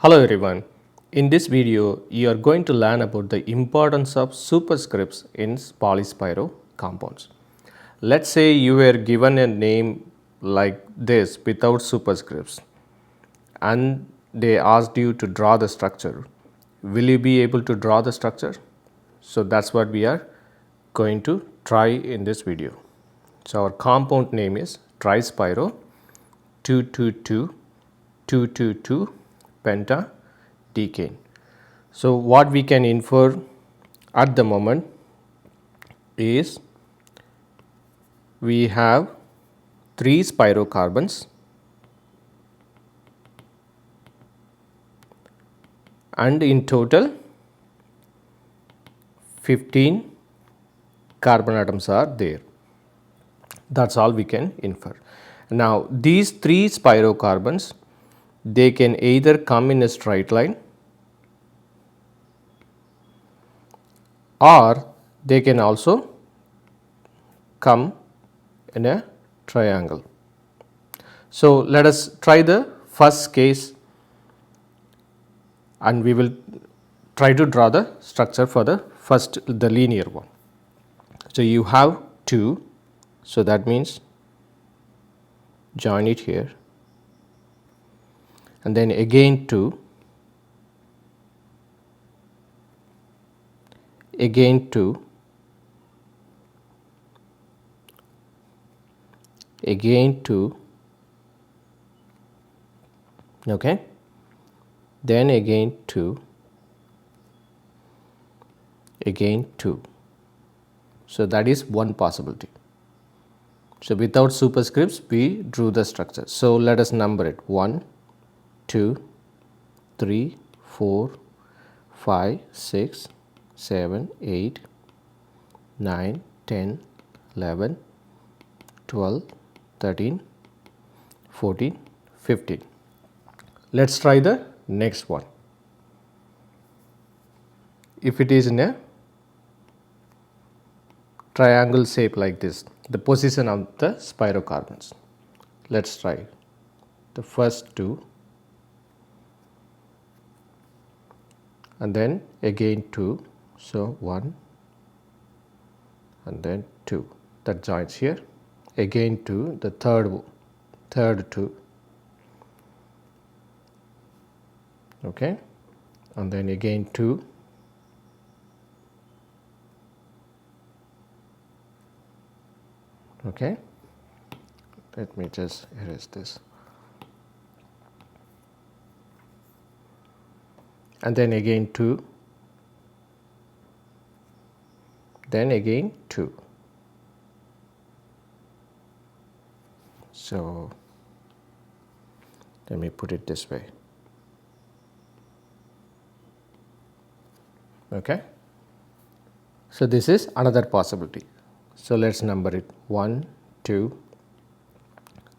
Hello everyone. In this video, you are going to learn about the importance of superscripts in Polyspiro compounds. Let's say you were given a name like this without superscripts and they asked you to draw the structure. Will you be able to draw the structure? So that's what we are going to try in this video. So our compound name is Trispiro 222 pentadecane. So what we can infer at the moment is we have 3 spirocarbons and in total 15 carbon atoms are there. That's all we can infer. Now these 3 spirocarbons, they can either come in a straight line or they can also come in a triangle. So let us try the first case and we will try to draw the structure for the linear one. So you have 2, so that means join it here, and then again 2, again 2, again 2, okay, then again 2, again 2. So that is one possibility. So without superscripts we drew the structure. So let us number it 1, 2, 3, 4, 5, 6, 7, 8, 9, 10, 11, 12, 13, 14, 15. Let's try the next one. If it is in a triangle shape like this, the position of the spirocarbons. Let's try the first 2 and then again 2. So 1 and then 2, that joins here, again 2, the third 2, okay, and then again 2, okay. Let me just erase this, and then again 2, then again 2. So let me put it this way, okay. So this is another possibility. So let's number it 1, 2,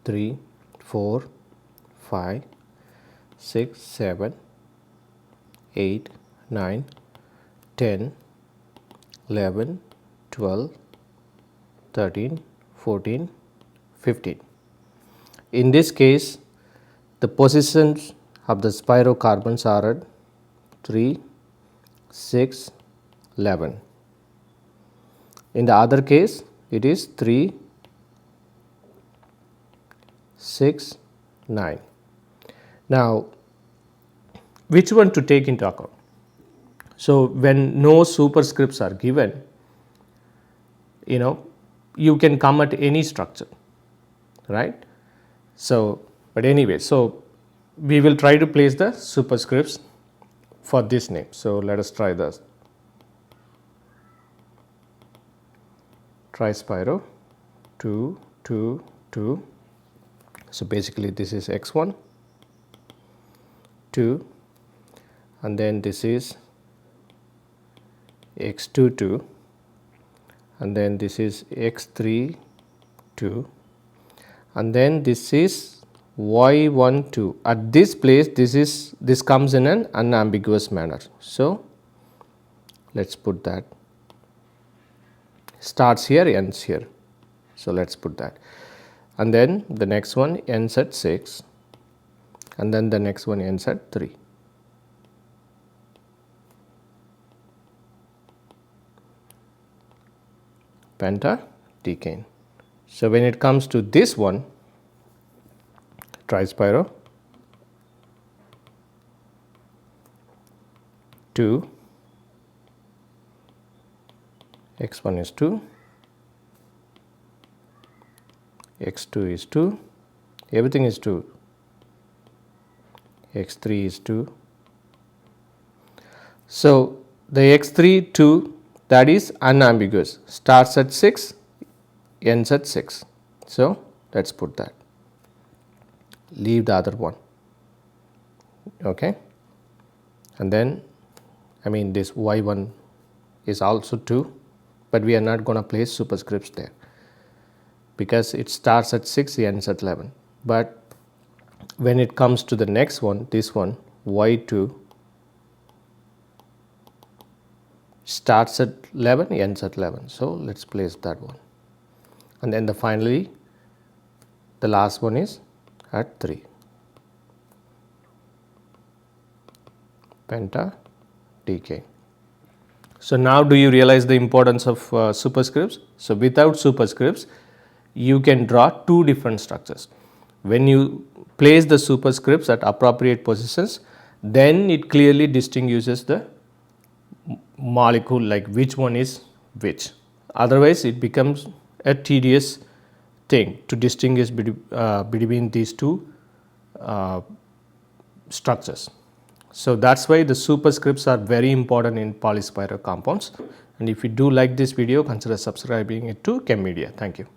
3, 4, 5, 6, 7, 8, 9, 10, 11, 12, 13, 14, 15. In this case, the positions of the spirocarbons are at 3, 6, 11. In the other case, it is 3, 6, 9. Now, which one to take into account? So, when no superscripts are given, you can come at any structure, right? So, but anyway, so we will try to place the superscripts for this name. So, let us try this. Trispiro 2, 2, 2. So basically this is x1, 2, and then this is x2, 2, and then this is x3, 2, and then this is y1, 2. At this place, this comes in an unambiguous manner. So let's put that. Starts here, ends here. So let's put that. And then the next one ends at 6, and then the next one ends at 3. pentadecane. So when it comes to this one, Trispiro, 2, x1 is 2, x2 is 2, everything is 2, x3 is 2. So the x3 2, that is unambiguous, starts at 6, ends at 6. So let's put that, leave the other one, okay. And then this y1 is also 2, but we are not going to place superscripts there because it starts at 6, ends at 11. But when it comes to the next one, this one, y2 starts at 11, ends at 11. So let's place that one. And then finally the last one is at 3, pentadecane. So now do you realize the importance of superscripts? So without superscripts, you can draw two different structures. When you place the superscripts at appropriate positions, then it clearly distinguishes the molecule, like which one is which. Otherwise it becomes a tedious thing to distinguish between these two structures. So that's why the superscripts are very important in polyspiro compounds. And if you do like this video, consider subscribing it to Chem Media. Thank you.